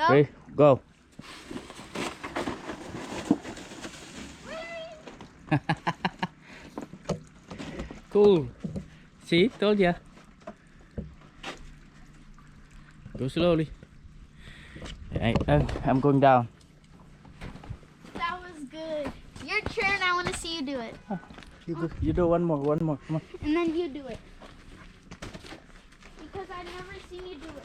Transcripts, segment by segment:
Go. Ready? Go. Cool. See, told ya. Go slowly. I'm going down. That was good. Your turn. I want to see you do it. You do one more, come on. And then you do it. Because I've never seen you do it.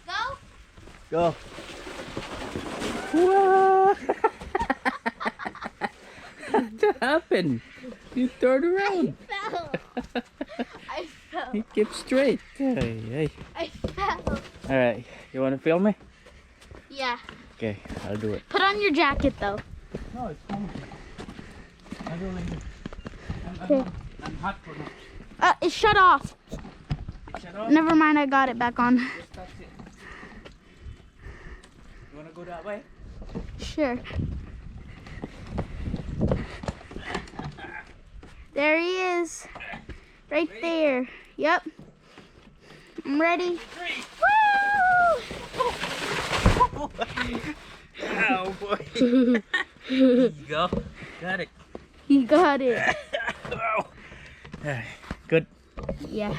Go. Go. What? What happened? You turned around. I fell. You kept straight. Hey. I fell. Alright, you want to film me? Yeah. Okay, I'll do it. Put on your jacket though. No, it's fine. I'm hot for now. It shut off. Shut off. Never mind, I got it back on. Just touch it. You want to go that way? Sure. There he is. Right there. Yep. I'm ready. Woo! Oh boy. There you go. Got it. He got it. Good. Yeah.